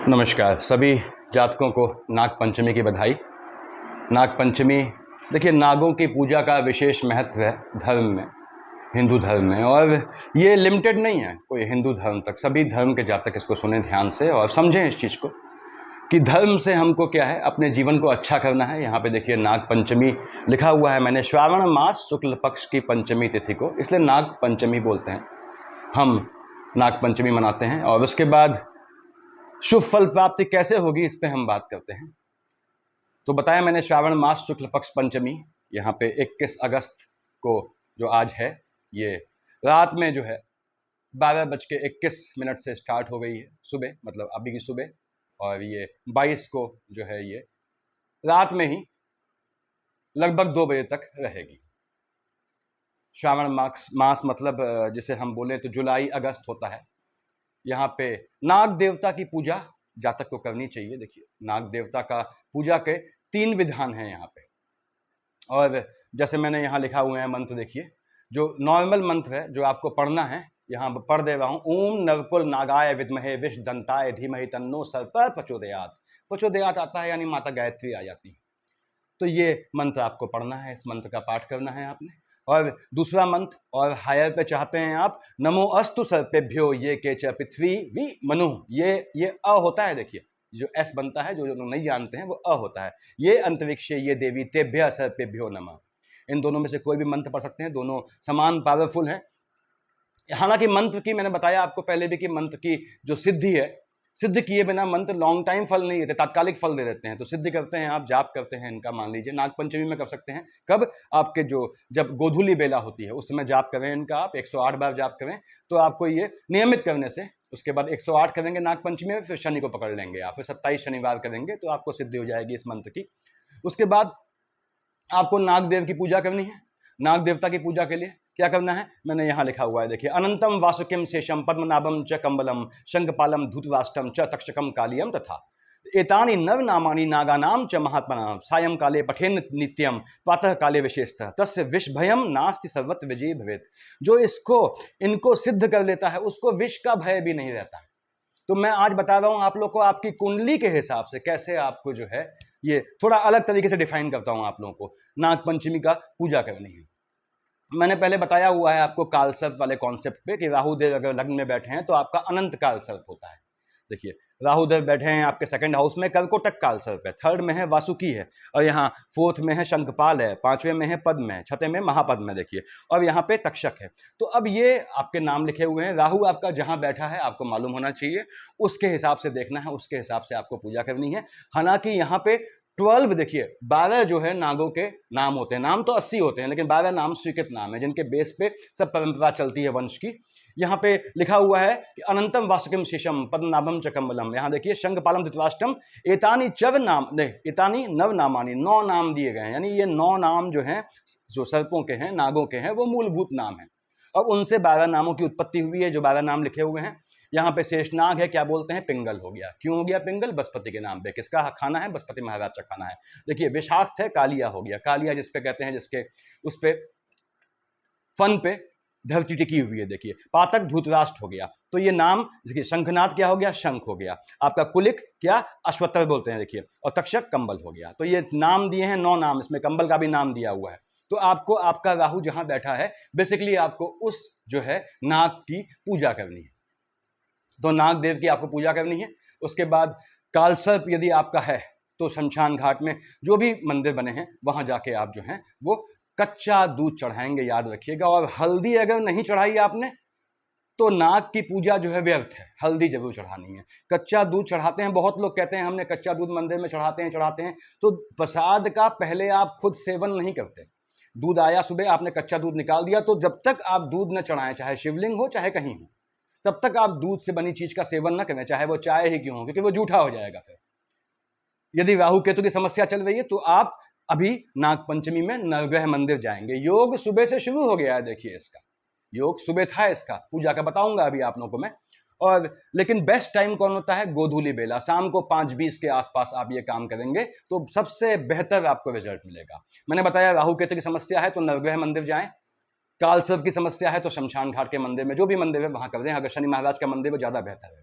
नमस्कार। सभी जातकों को नाग पंचमी की बधाई। नाग पंचमी देखिए, नागों की पूजा का विशेष महत्व है धर्म में, हिंदू धर्म में, और ये लिमिटेड नहीं है कोई हिंदू धर्म तक। सभी धर्म के जातक इसको सुने ध्यान से और समझें इस चीज़ को कि धर्म से हमको क्या है, अपने जीवन को अच्छा करना है। यहाँ पे देखिए नाग पंचमी लिखा हुआ है मैंने, श्रावण मास शुक्ल पक्ष की पंचमी तिथि को, इसलिए नाग पंचमी बोलते हैं। हम नाग पंचमी मनाते हैं और उसके बाद शुभ फल प्राप्ति कैसे होगी इस पे हम बात करते हैं। तो बताया मैंने, श्रावण मास शुक्ल पक्ष पंचमी यहाँ पे 21 अगस्त को जो आज है, ये रात में जो है 12:21 से स्टार्ट हो गई है सुबह, मतलब अभी की सुबह, और ये 22 को जो है ये रात में ही लगभग 2 बजे तक रहेगी। श्रावण मास मतलब जिसे हम बोले तो जुलाई अगस्त होता है। यहाँ पे नाग देवता की पूजा जातक को करनी चाहिए। देखिए नाग देवता का पूजा के 3 विधान हैं यहाँ पे, और जैसे मैंने यहाँ लिखा हुआ है मंत्र, देखिए जो नॉर्मल मंत्र है जो आपको पढ़ना है, यहाँ पढ़ दे रहा हूँ। ओम नवकुल नागाय विद्महे विष दंताय धीमहि तन्नो सर्प प्रचोदयात्। प्रचोदयात् आता है यानी माता गायत्री आ जाती है। तो ये मंत्र आपको पढ़ना है, इस मंत्र का पाठ करना है आपने। और दूसरा मंत्र, और हायर पे चाहते हैं आप, नमो अस्तु सर्पेभ्यो ये के च पृथ्वी वि मनु। ये अ होता है, देखिए जो एस बनता है, जो लोग नहीं जानते हैं वो अ होता है। ये अंतरिक्ष ये देवी तेभ्य सर्पेभ्यो नमः। इन दोनों में से कोई भी मंत्र पढ़ सकते हैं, दोनों समान पावरफुल हैं। हालांकि मंत्र की मैंने बताया आपको पहले भी कि मंत्र की जो सिद्धि है, सिद्ध किए बिना मंत्र लॉन्ग टाइम फल नहीं देते, तात्कालिक फल दे देते हैं। तो सिद्ध करते हैं आप, जाप करते हैं इनका, मान लीजिए नाग पंचमी में कर सकते हैं। कब? आपके जब गोधूली बेला होती है उस समय जाप करें इनका, आप 108 बार जाप करें तो आपको ये नियमित करने से, उसके बाद 108 करेंगे नाग पंचमी में, फिर शनि को पकड़ लेंगे आप, फिर 27 शनिवार करेंगे तो आपको सिद्धि हो जाएगी इस मंत्र की। उसके बाद आपको नाग देव की पूजा करनी है। नाग देवता की पूजा के लिए क्या करना है मैंने यहाँ लिखा हुआ है, देखिए अनंतम वासुकिम शेषम पद्मनाभम च कम्बलम शंखपालम धूतराष्ट्रम च तक्षकम कालियम तथा एतानि नव नामानि नागानाम च महात्मनाम सायं काले पठेन नित्यम प्रातः काले विशेषतः तस्य विष भयम नास्ति सर्वत्र विजयी भवेत्। जो इनको सिद्ध कर लेता है उसको विष का भय भी नहीं रहता। तो मैं आज बता रहा हूं आप लोग को, आपकी कुंडली के हिसाब से कैसे आपको जो है ये थोड़ा अलग तरीके से डिफाइन करता हूं आप लोगों को नाग पंचमी का पूजा करनी है। मैंने पहले बताया हुआ है आपको काल सर्प वाले कॉन्सेप्ट पे कि राहु देव अगर लग्न में बैठे हैं तो आपका अनंत काल सर्प होता है। देखिए राहु देव बैठे हैं आपके सेकंड हाउस में, कर्कोटक काल सर्प है, थर्ड में है वासुकी है, और यहाँ फोर्थ में है शंखपाल है, पांचवें में है पद्म है, छठे में महापद्म है, देखिए, और यहाँ पे तक्षक है। तो अब ये आपके नाम लिखे हुए हैं, राहु आपका जहां बैठा है आपको मालूम होना चाहिए, उसके हिसाब से देखना है, उसके हिसाब से आपको पूजा करनी है। हालांकि यहाँ पे 12 देखिए 12 जो है नागों के नाम होते हैं, नाम तो 80 होते हैं लेकिन 12 नाम स्वीकृत नाम है जिनके बेस पे सब परंपरा चलती है वंश की। यहाँ पे लिखा हुआ है कि अनंतम वासुकिम शेषम पद्मनाभम चकम्बलम। यहाँ देखिए शंखपालम धृतराष्ट्रम एतानी चव नाम नहीं एतानी नव नामानी, 9 नाम दिए गए हैं, यानी ये 9 नाम जो हैं जो सर्पों के हैं, नागों के हैं, वो मूलभूत नाम है। अब उनसे 12 नामों की उत्पत्ति हुई है, जो 12 नाम लिखे हुए हैं। यहाँ पे शेषनाग है, क्या बोलते हैं, पिंगल हो गया। क्यों हो गया पिंगल? बृहस्पति के नाम पे। किसका खाना है? बृहस्पति महाराज का खाना है। देखिए विषाक्त है, कालिया हो गया। कालिया जिसपे कहते हैं जिसके उस पे फन पे धरती टिकी हुई है। देखिए पातक धूतराष्ट्र हो गया। तो ये नाम देखिए, शंखनाद क्या हो गया? शंख हो गया। आपका कुलिक क्या? अश्वत्थर बोलते हैं, देखिए, और तक्षक कंबल हो गया। तो ये नाम दिए हैं 9 नाम, इसमें कंबल का भी नाम दिया हुआ है। तो आपको आपका राहु जहां बैठा है बेसिकली आपको उस जो है नाग की पूजा करनी है। तो नाग देव की आपको पूजा करनी है। उसके बाद कालसर्प यदि आपका है तो शमशान घाट में जो भी मंदिर बने हैं वहां जाके आप जो है वो कच्चा दूध चढ़ाएंगे, याद रखिएगा। और हल्दी अगर नहीं चढ़ाई आपने तो नाग की पूजा जो है व्यर्थ है, हल्दी जरूर चढ़ानी है। कच्चा दूध चढ़ाते हैं, बहुत लोग कहते हैं हमने कच्चा दूध मंदिर में चढ़ाते हैं। तो प्रसाद का पहले आप खुद सेवन नहीं करते। दूध आया सुबह, आपने कच्चा दूध निकाल दिया, तो जब तक आप दूध न चढ़ाएं, चाहे शिवलिंग हो चाहे कहीं हो, तब तक आप दूध से बनी चीज का सेवन न करें, चाहे वो चाय ही क्यों हो, क्योंकि वो जूठा हो जाएगा। फिर यदि राहु केतु की समस्या चल रही है तो आप अभी नाग पंचमी में नवग्रह मंदिर जाएंगे। योग सुबह से शुरू हो गया है, देखिए इसका योग सुबह था, इसका पूजा का बताऊंगा अभी आप लोगों को मैं। और लेकिन बेस्ट टाइम कौन होता है? गोधूली बेला, शाम को 5:20 के आसपास आप ये काम करेंगे तो सबसे बेहतर आपको रिजल्ट मिलेगा। मैंने बताया राहु केतु की समस्या है तो नवग्रह मंदिर जाएं, कालसर्प की समस्या है तो शमशान घाट के मंदिर में, जो भी मंदिर है वहां कर दें। अगर शनि महाराज का मंदिर है वो ज्यादा बेहतर है।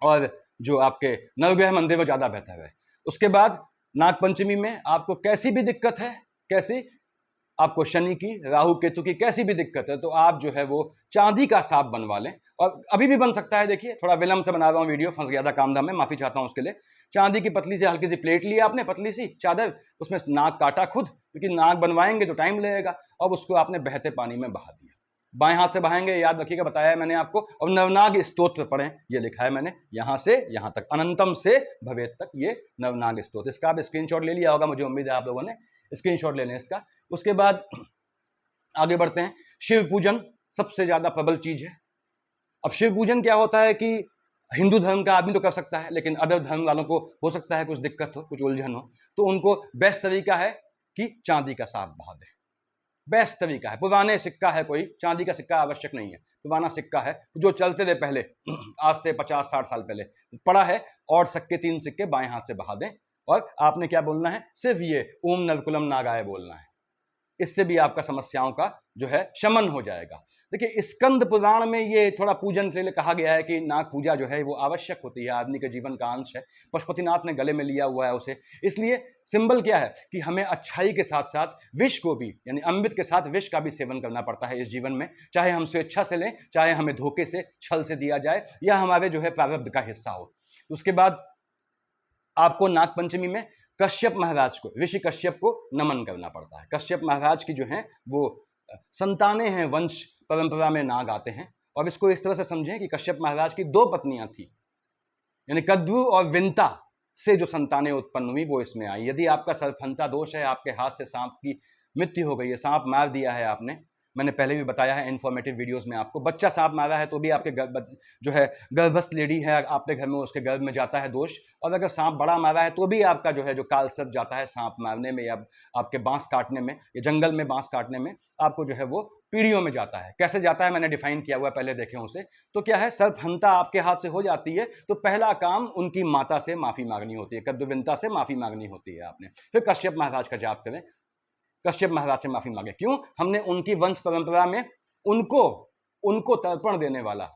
और जो आपके नवग्रह मंदिर में ज़्यादा बेहतर है। उसके बाद नागपंचमी में आपको कैसी भी दिक्कत है, कैसी आपको शनि की, राहु केतु की कैसी भी दिक्कत है, तो आप जो है वो चांदी का सांप बनवा लें। और अभी भी बन सकता है, देखिए थोड़ा विलंब से बना रहा हूँ वीडियो, फंस गया था काम धाम में, माफी चाहता हूँ उसके लिए। चांदी की पतली सी हल्की सी प्लेट ली आपने, पतली सी चादर, उसमें नाग काटा खुद, क्योंकि नाग बनवाएंगे तो टाइम लगेगा, और उसको आपने बहते पानी में बहा दिया। बाएं हाथ से बहाएंगे, याद रखिएगा, बताया है मैंने आपको। और नवनाग स्तोत्र पढ़ें, ये लिखा है मैंने, यहां से यहां तक, अनंतम से भवेत तक, ये नवनाग स्तोत्र। इसका आप स्क्रीनशॉट ले लिया होगा, मुझे उम्मीद है आप लोगों ने स्क्रीनशॉट ले लें इसका। उसके बाद आगे बढ़ते हैं। शिव पूजन सबसे ज्यादा प्रबल चीज है। अब शिव पूजन क्या होता है कि हिंदू धर्म का आदमी तो कर सकता है, लेकिन अदर धर्म वालों को हो सकता है कुछ दिक्कत हो, कुछ उलझन हो, तो उनको बेस्ट तरीका है कि चांदी का सांप बहा दे। बेस्ट तरीका है। पुराने सिक्का है, कोई चांदी का सिक्का आवश्यक नहीं है, पुराना सिक्का है जो चलते थे पहले, आज से 50-60 साल पहले पड़ा है, और सिक्के 3 सिक्के बाएं हाथ से बहा दें। और आपने क्या बोलना है, सिर्फ ये ओम नवकुलम नागाय बोलना है। इससे भी आपका समस्याओं का जो है शमन हो जाएगा। देखिए स्कंद पुराण में ये थोड़ा पूजन के लिए कहा गया है कि नाग पूजा जो है वो आवश्यक होती है, आदमी के जीवन का अंश है। पशुपतिनाथ ने गले में लिया हुआ है उसे, इसलिए सिंबल क्या है कि हमें अच्छाई के साथ साथ विष को भी, यानी अमृत के साथ विष का भी सेवन करना पड़ता है इस जीवन में, चाहे हम स्वेच्छा से लें, चाहे हमें धोखे से, छल से दिया जाए, या हमारे जो है प्रारब्ध का हिस्सा हो। उसके बाद आपको नागपंचमी में कश्यप महाराज को, ऋषि कश्यप को नमन करना पड़ता है। कश्यप महाराज की जो हैं वो संतानें हैं, वंश परंपरा में नाग आते हैं। और इसको इस तरह से समझें कि कश्यप महाराज की 2 पत्नियां थी, यानी कद्रु और विंता से जो संतानें उत्पन्न हुई वो इसमें आई। यदि आपका सर्पहंता दोष है, आपके हाथ से सांप की मृत्यु हो गई है, सांप मार दिया है आपने, मैंने पहले भी बताया है इन्फॉर्मेटिव वीडियोस में आपको, बच्चा सांप मारा है तो भी आपके जो है गर्भस्थ लेडी है आपके घर में, उसके गर्भ में जाता है दोष। और अगर सांप बड़ा मारा है तो भी आपका जो है जो काल सर्प जाता है सांप मारने में, या आपके बांस काटने में, या जंगल में बांस काटने में, आपको जो है वो पीढ़ियों में जाता है। कैसे जाता है मैंने डिफाइन किया हुआ है, पहले देखें उसे। तो क्या है, सर्पहंता आपके हाथ से हो जाती है तो पहला काम उनकी माता से माफी मांगनी होती है, कद्रुविंता से माफी मांगनी होती है आपने। फिर कश्यप महाराज का जाप करें, कश्यप महाराज से माफी मांगे। क्यों? हमने उनकी वंश परंपरा में उनको तर्पण देने वाला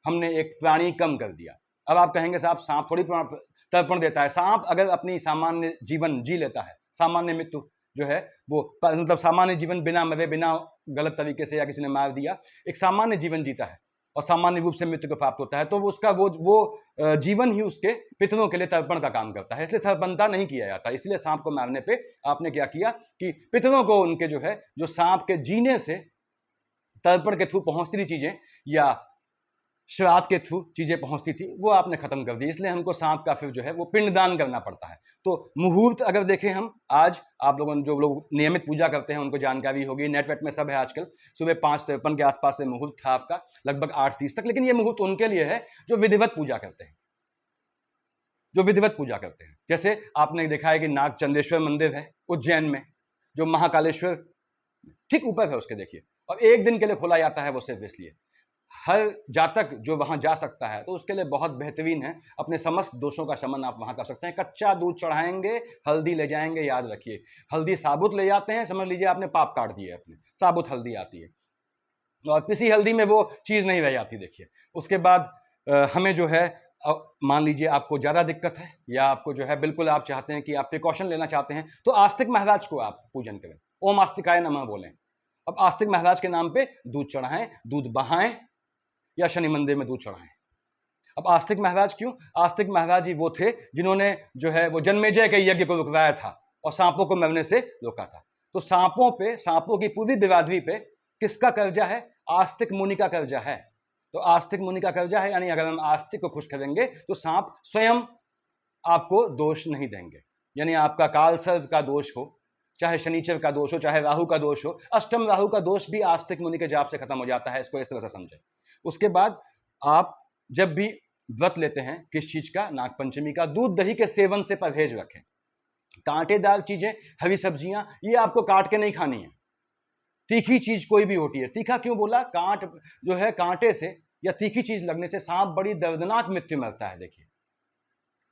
हमने एक प्राणी कम कर दिया। अब आप कहेंगे साहब सांप थोड़ी तर्पण देता है। सांप अगर अपनी सामान्य जीवन जी लेता है, सामान्य मृत्यु जो है वो, मतलब सामान्य जीवन बिना मरे, बिना गलत तरीके से या किसी ने मार दिया, एक सामान्य जीवन जीता है और सामान्य रूप से मृत्यु को प्राप्त होता है, तो उसका वो जीवन ही उसके पितरों के लिए तर्पण का काम करता है। इसलिए सर्पहंता नहीं किया जाता। इसलिए सांप को मारने पे आपने क्या किया कि पितरों को उनके जो है, जो सांप के जीने से तर्पण के थ्रू पहुंचती थी चीजें, या श्राद्ध के थ्रू चीजें पहुंचती थी, वो आपने खत्म कर दी। इसलिए हमको सांप का फिर जो है वो पिंडदान करना पड़ता है। तो मुहूर्त अगर देखें हम, आज आप लोगों, जो लोग नियमित पूजा करते हैं उनको जानकारी होगी, नेटवर्क में सब है आजकल। सुबह 5:53 के आसपास से मुहूर्त था आपका, लगभग 8:30 तक। लेकिन ये मुहूर्त उनके लिए है जो विधिवत पूजा करते हैं, जैसे आपने देखा है कि नागचंदेश्वर मंदिर है उज्जैन में, जो महाकालेश्वर ठीक ऊपर है उसके, देखिए, और एक दिन के लिए खोला जाता है वो सिर्फ इसलिए। हर जातक जो वहां जा सकता है तो उसके लिए बहुत बेहतरीन है, अपने समस्त दोषों का शमन आप वहां कर सकते हैं। कच्चा दूध चढ़ाएंगे, हल्दी ले जाएंगे, याद रखिए हल्दी साबुत ले जाते हैं, समझ लीजिए आपने पाप काट दिए अपने, साबुत हल्दी आती है और पिसी हल्दी में वो चीज नहीं रह जाती। देखिए उसके बाद हमें जो है, मान लीजिए आपको ज्यादा दिक्कत है, या आपको जो है बिल्कुल आप चाहते हैं कि आप प्रिकॉशन लेना चाहते हैं, तो आस्तिक महाराज को आप पूजन करें, ओम आस्तिकाय नमः बोलें। अब आस्तिक महाराज के नाम पे दूध चढ़ाएं, दूध बहाएं, या शनि मंदिर में दूध चढ़ाएं। अब आस्तिक महाराज क्यों? आस्तिक महाराज ही वो थे जिन्होंने जो है वो जन्मेजय के यज्ञ को रुकवाया था और सांपों को मरने से रोका था। तो सांपों की पूरी बिरादरी पे किसका कर्जा है? आस्तिक मुनि का कर्जा है। तो आस्तिक मुनि का कर्जा है, यानी अगर हम आस्तिक को खुश करेंगे तो सांप स्वयं आपको दोष नहीं देंगे। यानी आपका काल सर्प का दोष हो, चाहे शनिचर का दोष हो, चाहे राहु का दोष हो, अष्टम राहु का दोष भी आस्तिक मुनि के जाप से खत्म हो जाता है। इसको इस तरह से समझें। उसके बाद आप जब भी व्रत लेते हैं किस चीज का, नागपंचमी का, दूध दही के सेवन से परहेज रखें। कांटेदार चीजें, हरी सब्जियां, ये आपको काट के नहीं खानी है। तीखी चीज कोई भी होती है, तीखा क्यों बोला? जो है कांटे से या तीखी चीज लगने से सांप बड़ी दर्दनाक मृत्यु मरता है। देखिए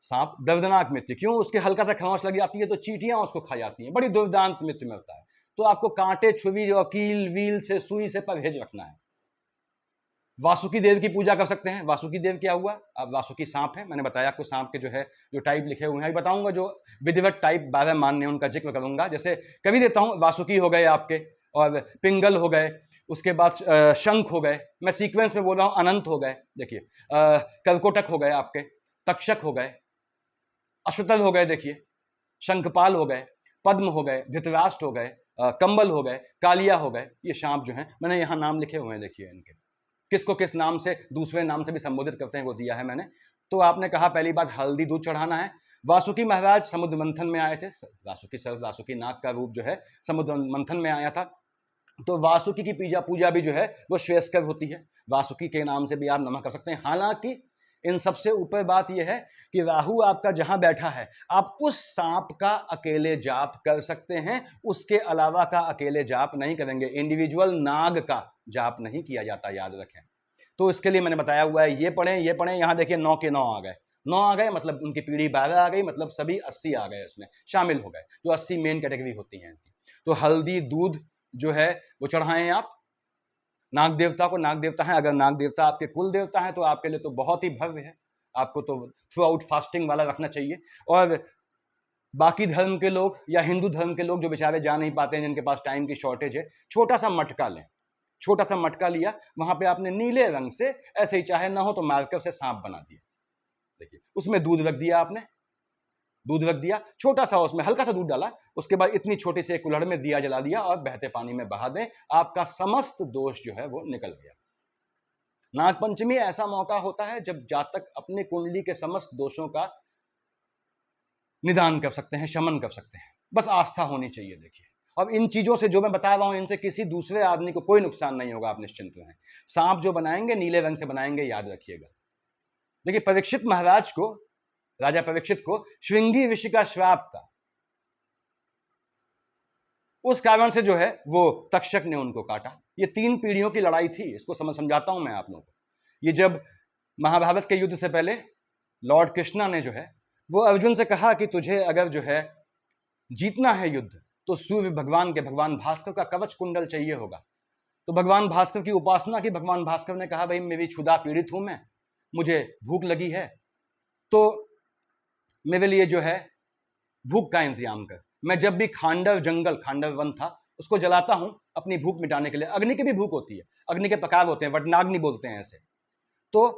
सांप दर्दनाक मृत्यु क्यों? उसके हल्का सा खरोंच लग जाती है तो चींटियां उसको खा जाती हैं, बड़ी दुर्दांत मृत्यु मरता है। तो आपको कांटे, छुरी और कील वील से, सुई से परहेज रखना है। वासुकी देव की पूजा कर सकते हैं। वासुकी देव क्या हुआ? अब वासुकी सांप है, मैंने बताया आपको सांप के जो है जो टाइप लिखे हुए हैं, अभी बताऊंगा जो विधिवत टाइप 12 मान्य उनका जिक्र करूंगा। जैसे कवि देता हूं, वासुकी हो गए आपके, और पिंगल हो गए, उसके बाद शंख हो गए, मैं सीक्वेंस में बोल रहा हूं, अनंत हो गए, देखिए कर्कोटक हो गए आपके, तक्षक हो गए, अश्वतल हो गए, देखिए शंखपाल हो गए, पद्म हो गए, धृतराष्ट्र हो गए, कंबल हो गए, कालिया हो गए। ये सांप जो हैं मैंने यहाँ नाम लिखे हुए हैं, देखिए इनके किसको किस नाम से, दूसरे नाम से भी संबोधित करते हैं वो दिया है मैंने। तो आपने कहा पहली बात हल्दी दूध चढ़ाना है। वासुकी महाराज समुद्र मंथन में आए थे, वासुकी नाग का रूप जो है समुद्र मंथन में आया था, तो वासुकी की पूजा भी जो है वो श्रेयस्कर होती है। वासुकी के नाम से भी आप नमः कर सकते हैं। हालांकि इन सबसे ऊपर बात यह है कि राहु आपका जहां बैठा है, आप उस सांप का अकेले जाप कर सकते हैं, उसके अलावा का अकेले जाप नहीं करेंगे। इंडिविजुअल नाग का जाप नहीं किया जाता, याद रखें। तो इसके लिए मैंने बताया हुआ है, ये पढ़ें, यहां देखिए 9 के 9 आ गए। 9 आ गए मतलब उनकी पीढ़ी 12 आ गई, मतलब सभी 80 आ गए, इसमें शामिल हो गए, जो 80 मेन कैटेगरी होती हैं इनकी। तो हल्दी दूध जो है वो चढ़ाएं आप नाग देवता को। नाग देवता है, अगर नाग देवता आपके कुल देवता है तो आपके लिए तो बहुत ही भव्य है, आपको तो थ्रू आउट फास्टिंग वाला रखना चाहिए। और बाकी धर्म के लोग या हिंदू धर्म के लोग जो बेचारे जा नहीं पाते हैं, जिनके पास टाइम की शॉर्टेज है, छोटा सा मटका लें, छोटा सा मटका लिया, वहां पे आपने नीले रंग से, ऐसे ही चाहे ना हो तो मार्कर से सांप बना दिया, देखिए उसमें दूध रख दिया आपने, दूध रख दिया छोटा सा, उसमें हल्का सा दूध डाला, उसके बाद इतनी छोटी सी एक कुल्हड़ में दिया जला दिया और बहते पानी में बहा दें, आपका समस्त दोष जो है वो निकल गया। नागपंचमी ऐसा मौका होता है जब जातक अपनी कुंडली के समस्त दोषों का निदान कर सकते हैं, शमन कर सकते हैं, बस आस्था होनी चाहिए। देखिए अब इन चीजों से जो मैं बता रहा हूं, इनसे किसी दूसरे आदमी को कोई नुकसान नहीं होगा, आप निश्चिंत रहें। सांप जो बनाएंगे नीले रंग से बनाएंगे, याद रखिएगा। देखिए परीक्षित महाराज को, राजा परीक्षित को श्रृंगी ऋषि का श्राप था, उस कारण से जो है वो तक्षक ने उनको काटा। ये 3 पीढ़ियों की लड़ाई थी, इसको समझाता हूं मैं आप लोगों को। ये जब महाभारत के युद्ध से पहले लॉर्ड कृष्णा ने जो है वो अर्जुन से कहा कि तुझे अगर जो है जीतना है युद्ध तो सूर्य भगवान के, भगवान भास्कर का कवच कुंडल चाहिए होगा। तो भगवान भास्कर की उपासना की। भगवान भास्कर ने कहा भाई मेरी क्षुधा पीड़ित हूं मैं, मुझे भूख लगी है, तो मेरे लिए जो है भूख का इंतजाम कर। मैं जब भी खांडव जंगल, खांडव वन था, उसको जलाता हूं अपनी भूख मिटाने के लिए। अग्नि की भी भूख होती है, अग्नि के प्रकार होते हैं, वटनाग्नि बोलते हैं ऐसे। तो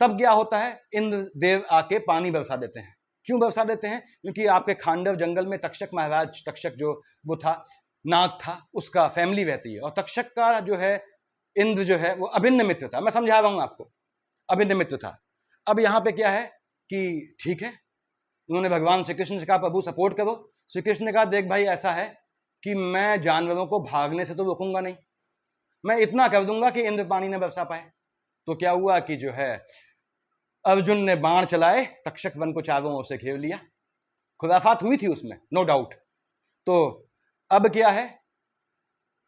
तब क्या होता है, इंद्र देव आके पानी बरसा देते हैं। क्यों बरसा देते हैं? क्योंकि आपके खांडव जंगल में तक्षक महाराज, तक्षक जो वो था, नाग था, उसका फैमिली रहती है, और तक्षक का जो है इंद्र जो है वो अभिन्न मित्र था। मैं समझा रहा हूं आपको, अभिन्न मित्र था। अब यहां पे क्या है कि ठीक है, उन्होंने भगवान श्री कृष्ण से कहा प्रभु सपोर्ट करो। श्री कृष्ण ने कहा देख भाई ऐसा है कि मैं जानवरों को भागने से तो रोकूंगा नहीं, मैं इतना कर दूंगा कि इंद्र पानी न बरसा पाए। तो क्या हुआ कि जो है अर्जुन ने बाण चलाए, तक्षक वन को चारों ओर से घेर लिया। खुराफात हुई थी उसमें, नो डाउट। तो अब क्या है,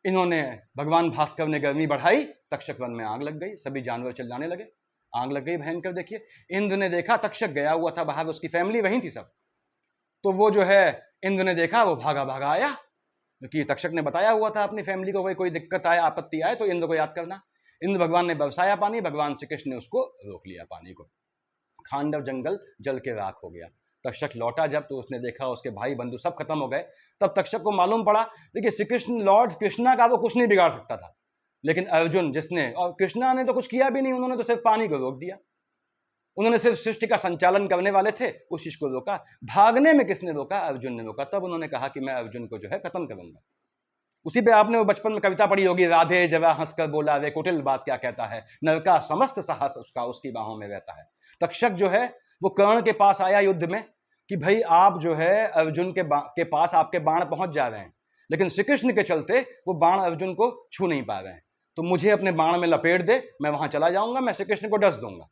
इन्होंने, भगवान भास्कर ने गर्मी बढ़ाई, तक्षक वन में आग लग गई, सभी जानवर चिल्लाने लगे, आग लग गई भयंकर। देखिए इंद्र ने देखा, तक्षक गया हुआ था बाहर, उसकी फैमिली वहीं थी सब। तो वो जो है इंद्र ने देखा, वो भागा भागा आया, क्योंकि तक्षक ने बताया हुआ था अपनी फैमिली को, कोई दिक्कत आए, आपत्ति आए तो इंद्र को याद करना। इंद्र भगवान ने बरसाया पानी, भगवान श्री कृष्ण ने उसको रोक लिया पानी को। खांडव जंगल जल के राख हो गया। तक्षक लौटा जब, तो उसने देखा उसके भाई बंधु सब खत्म हो गए। तब तक्षक को मालूम पड़ा, देखिए श्री कृष्ण, लॉर्ड कृष्णा का वो कुछ नहीं बिगाड़ सकता था, लेकिन अर्जुन जिसने, और कृष्णा ने तो कुछ किया भी नहीं, उन्होंने तो सिर्फ पानी को रोक दिया, उन्होंने सिर्फ सृष्टि का संचालन करने वाले थे, उस चीज को रोका। भागने में किसने रोका? अर्जुन ने रोका। तब उन्होंने कहा कि मैं अर्जुन को जो है खत्म करूंगा। उसी पे आपने वो बचपन में कविता पढ़ी होगी, राधे जरा हंसकर बोला रे कुटिल बात क्या कहता है, नर का समस्त साहस उसका उसकी बाहों में रहता है। तक्षक जो है वो कर्ण के पास आया युद्ध में कि भाई आप जो है अर्जुन के पास आपके बाण पहुंच जा रहे हैं, लेकिन श्री कृष्ण के चलते वो बाण अर्जुन को छू नहीं पा रहे हैं, तो मुझे अपने बाण में लपेट दे, मैं वहां चला जाऊंगा, मैं श्री कृष्ण को डस दूंगा।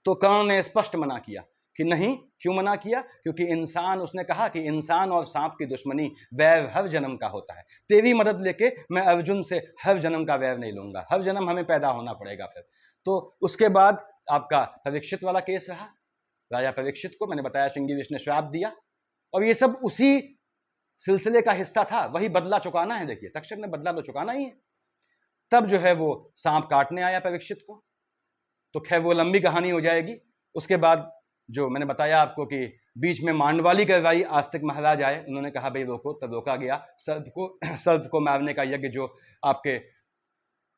तो कर्ण ने स्पष्ट मना किया कि नहीं। क्यों मना किया? क्योंकि इंसान, उसने कहा कि इंसान और सांप की दुश्मनी वैर हर जन्म का होता है, तेरी मदद लेके मैं अर्जुन से हर जन्म का वैर नहीं लूंगा, हर जन्म हमें पैदा होना पड़ेगा फिर। तो उसके बाद आपका परीक्षित वाला केस रहा। राजा परीक्षित को मैंने बताया श्रृंगी ऋषि ने श्राप दिया, और ये सब उसी सिलसिले का हिस्सा था, वही बदला चुकाना है। देखिए तक्षक ने बदला तो चुकाना ही है। तब जो है वो सांप काटने आया परीक्षित को। तो खैर वो लंबी कहानी हो जाएगी। उसके बाद जो मैंने बताया आपको कि बीच में मांडवाली करवाई, आस्तिक महाराज आए, उन्होंने कहा भाई रोको, तब रोका गया। सर्प को मारने का यज्ञ जो आपके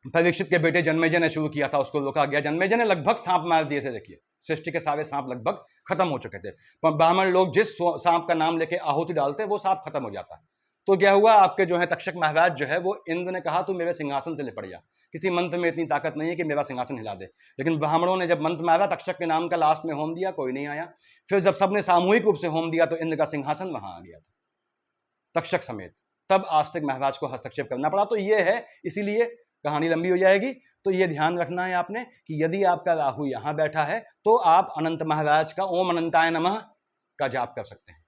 परीक्षित के बेटे जन्मेजय ने शुरू किया था उसको रोका गया। जन्मेजय ने लगभग सांप मार दिए थे। देखिए सृष्टि के सारे सांप लगभग खत्म हो चुके थे, पर ब्राह्मण लोग जिस सांप का नाम लेके आहुति डालते वो सांप खत्म हो जाता। तो क्या हुआ, आपके जो है तक्षक महाराज जो है वो इंद्र ने कहा तू मेरे सिंहासन से लिपट जा, किसी मंत्र में इतनी ताकत नहीं है कि मेरा सिंहासन हिला दे। लेकिन ब्राह्मणों ने जब मंत्र मारा, तक्षक के नाम का लास्ट में होम दिया, कोई नहीं आया। फिर जब सबने सामूहिक रूप से होम दिया तो इंद्र का सिंहासन वहां आ गया था तक्षक समेत। तब आस्तिक महाराज को हस्तक्षेप करना पड़ा। तो ये है, इसीलिए कहानी लंबी हो जाएगी। तो ये ध्यान रखना है आपने कि यदि आपका राहु यहां बैठा है तो आप अनंत महाराज का ओम अनंताय नमः का जाप कर सकते हैं।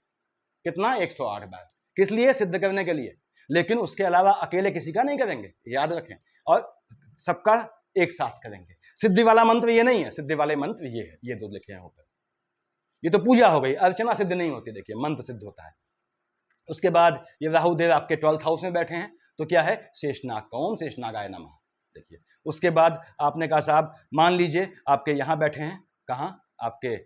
कितना? 108 बार। किस लिए? सिद्ध करने के लिए। लेकिन उसके अलावा अकेले किसी का नहीं करेंगे, याद रखें, और सबका एक साथ करेंगे। सिद्धि वाला मंत्र ये नहीं है, सिद्धि वाले मंत्र ये है, ये दो लिखे हैं ऊपर। ये तो पूजा हो गई, अर्चना सिद्ध नहीं होती, देखिए मंत्र सिद्ध होता है। उसके बाद ये राहु देव आपके 12th हाउस में बैठे हैं, तो क्या है? शेषनाग का ओम शेषनागाय नमः। देखिए उसके बाद आपने कहा साहब मान लीजिए आपके यहां बैठे हैं, कहां? आपके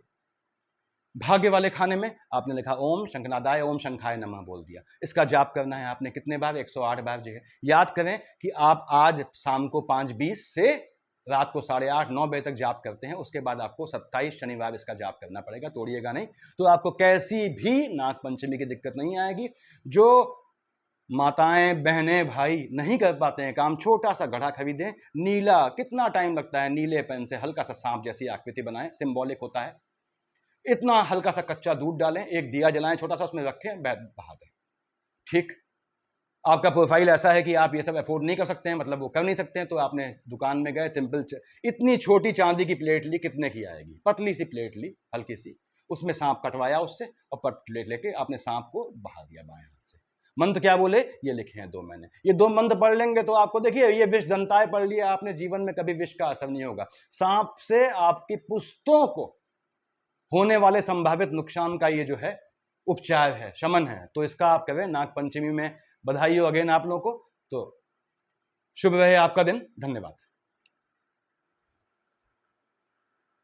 भाग्य वाले खाने में आपने लिखा ओम शंखनादाय ओम शंखाय नमः बोल दिया। इसका जाप करना है आपने कितने बार? 108 बार जो है। याद करें कि आप आज शाम को 5:20 से रात को 8:30 9 बजे तक जाप करते हैं। उसके बाद आपको 27 शनिवार इसका जाप करना पड़ेगा, तोड़िएगा नहीं। तो आपको कैसी भी नाग पंचमी की दिक्कत नहीं आएगी। जो माताएं बहनें भाई नहीं कर पाते हैं काम, छोटा सा घड़ा खरीदें, नीला, कितना टाइम लगता है, नीले पेन से हल्का सा सांप जैसी आकृति बनाएं, सिंबॉलिक होता है। इतना हल्का सा कच्चा दूध डालें, एक दिया जलाएं छोटा सा, उसमें रखें, बहा दें। ठीक, आपका प्रोफाइल ऐसा है कि आप ये सब अफोर्ड नहीं कर सकते हैं, मतलब वो कर नहीं सकते हैं, तो आपने दुकान में गए, सिंपल इतनी छोटी चांदी की प्लेट ली, कितने की आएगी? पतली सी प्लेट ली, हल्की सी, उसमें सांप कटवाया उससे, और प्लेट लेके आपने सांप को बहा दिया बाएं हाथ से। मंत्र क्या बोले? ये लिखे हैं 2 मैंने। ये 2 मंत्र पढ़ लेंगे तो आपको देखिए, ये विष दंताय पढ़ लिया आपने, जीवन में कभी विष का असर नहीं होगा। सांप से आपकी पुश्तों को होने वाले संभावित नुकसान का ये जो है उपचार है, शमन है। तो इसका आप करें। नाग पंचमी में बधाई हो अगेन आप लोगों को। तो शुभ रहे आपका दिन, धन्यवाद।